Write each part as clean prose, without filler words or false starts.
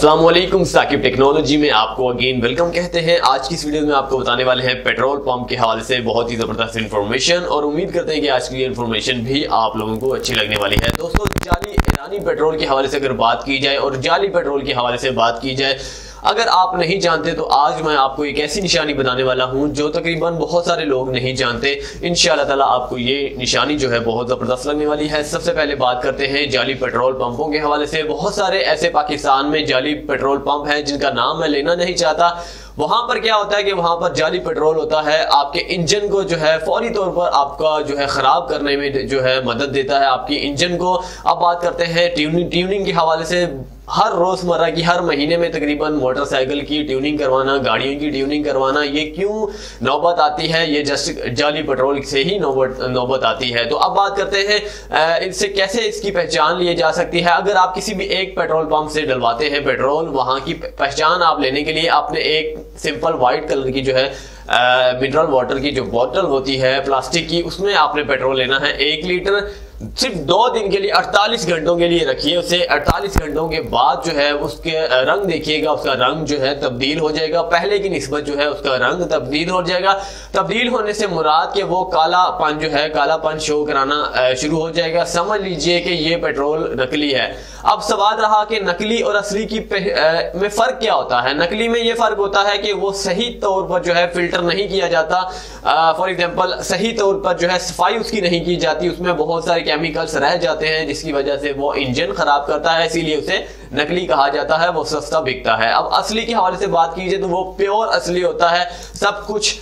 अस्सलाम वालेकुम, साकिब टेक्नोलॉजी में आपको अगेन वेलकम कहते हैं। आज की इस वीडियो में आपको बताने वाले हैं पेट्रोल पंप के हवाले से बहुत ही ज़बरदस्त इन्फॉर्मेशन, और उम्मीद करते हैं कि आज की इन्फॉर्मेशन भी आप लोगों को अच्छी लगने वाली है। दोस्तों, जाली ईरानी पेट्रोल के हवाले से अगर बात की जाए और जाली पेट्रोल के हवाले से बात की जाए, अगर आप नहीं जानते तो आज मैं आपको एक ऐसी निशानी बताने वाला हूं जो तकरीबन बहुत सारे लोग नहीं जानते। इंशाअल्लाह ताला आपको ये निशानी जो है बहुत ज़बरदस्त लगने वाली है। सबसे पहले बात करते हैं जाली पेट्रोल पंपों के हवाले से। बहुत सारे ऐसे पाकिस्तान में जाली पेट्रोल पंप हैं जिनका नाम मैं लेना नहीं चाहता। वहां पर क्या होता है कि वहां पर जाली पेट्रोल होता है, आपके इंजन को जो है फौरी तौर पर आपका जो है खराब करने में जो है मदद देता है, आपकी इंजन को। अब बात करते हैं ट्यूनिंग के हवाले से। हर रोजमर्रा की हर महीने में तकरीबन मोटरसाइकिल की ट्यूनिंग करवाना, गाड़ियों की ट्यूनिंग करवाना, ये क्यों नौबत आती है? ये जस्ट जाली पेट्रोल से ही नौबत आती है। तो अब बात करते हैं इससे कैसे इसकी पहचान ली जा सकती है। अगर आप किसी भी एक पेट्रोल पंप से डलवाते हैं पेट्रोल, वहां की पहचान आप लेने के लिए आपने एक सिंपल व्हाइट कलर की जो है मिनरल वाटर की जो बोतल होती है प्लास्टिक की, उसमें आपने पेट्रोल लेना है 1 लीटर। सिर्फ 2 दिन के लिए 48 घंटों के लिए रखिए उसे। 48 घंटों के बाद जो है उसके रंग देखिएगा, उसका रंग जो है तब्दील हो जाएगा, पहले की निस्बत जो है उसका रंग तब्दील हो जाएगा। तब्दील होने से मुराद के वो कालापन जो है, कालापन शो कराना शुरू हो जाएगा। समझ लीजिए कि ये पेट्रोल नकली है। अब सवाल रहा कि नकली और असली की में फर्क क्या होता है। नकली में ये फर्क होता है कि वो सही तौर पर जो है फिल्टर नहीं किया जाता। फॉर एग्जांपल, सही तौर पर जो है सफाई उसकी नहीं की जाती, उसमें बहुत सारे केमिकल्स रह जाते हैं जिसकी वजह से वो इंजन खराब करता है, इसीलिए उसे नकली कहा जाता है, वो सस्ता बिकता है। अब असली के हवाले से बात कीजिए तो वो प्योर असली होता है। सब कुछ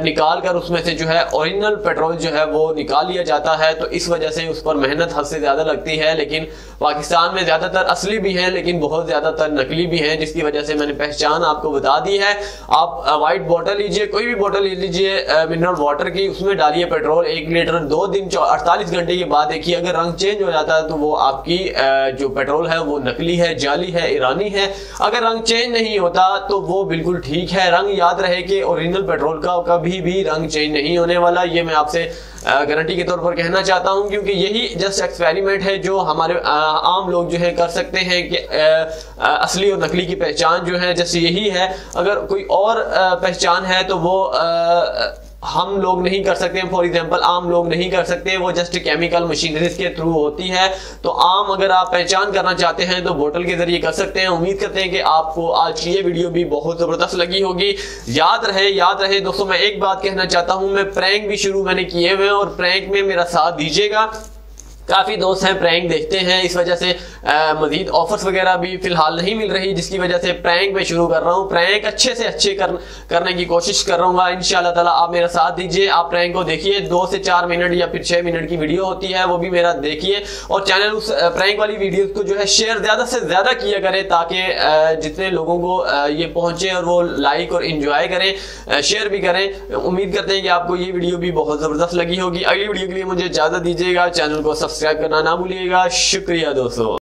निकाल कर उसमें से जो है ओरिजिनल पेट्रोल जो है वो निकाल लिया जाता है। तो इस वजह से उस पर मेहनत हद से ज्यादा लगती है। लेकिन पाकिस्तान में ज्यादातर असली भी हैं लेकिन बहुत ज्यादातर नकली भी हैं, जिसकी वजह से मैंने पहचान आपको बता दी है। आप व्हाइट बोतल लीजिए, कोई भी बोतल ले लीजिए मिनरल वाटर की, उसमें डालिए पेट्रोल 1 लीटर। 2 दिन 48 घंटे के बाद देखिए अगर रंग चेंज हो जाता है तो वो आपकी जो पेट्रोल है वो नकली है, जाली है, ईरानी है। अगर रंग चेंज नहीं होता तो वो बिल्कुल ठीक है। रंग याद रहे कि ओरिजिनल पेट्रोल का कभी भी रंग चेंज नहीं होने वाला। ये मैं आपसे गारंटी के तौर पर कहना चाहता हूं, क्योंकि यही जस्ट एक्सपेरिमेंट है जो हमारे आम लोग जो है कर सकते हैं कि असली और नकली की पहचान जो है जैसे यही है। अगर कोई और पहचान है तो वो हम लोग नहीं कर सकते। फॉर एग्जांपल, आम लोग नहीं कर सकते, वो जस्ट केमिकल मशीनरीज के थ्रू होती है। तो आम अगर आप पहचान करना चाहते हैं तो बोतल के जरिए कर सकते हैं। उम्मीद करते हैं कि आपको आज की ये वीडियो भी बहुत जबरदस्त लगी होगी। याद रहे दोस्तों, मैं एक बात कहना चाहता हूं, मैं प्रैंक भी शुरू मैंने किए हुए हैं और प्रैंक में मेरा साथ दीजिएगा। काफ़ी दोस्त हैं प्रैंक देखते हैं, इस वजह से मजीद ऑफर्स वगैरह भी फिलहाल नहीं मिल रही, जिसकी वजह से प्रैंक में शुरू कर रहा हूँ। प्रैंक अच्छे से अच्छे करने की कोशिश कर रहा हूँ इंशाल्लाह ताला। आप मेरा साथ दीजिए, आप प्रैंक को देखिए। 2 से 4 मिनट या फिर 6 मिनट की वीडियो होती है, वो भी मेरा देखिए। और चैनल उस प्रैंक वाली वीडियो को जो है शेयर ज़्यादा से ज़्यादा किया करें, ताकि जितने लोगों को ये पहुँचे और वो लाइक और इंजॉय करें, शेयर भी करें। उम्मीद करते हैं कि आपको ये वीडियो भी बहुत ज़बरदस्त लगी होगी। अगली वीडियो के लिए मुझे इजाज़त दीजिएगा। चैनल को सब्सक्राइब करना ना भूलिएगा। शुक्रिया दोस्तों।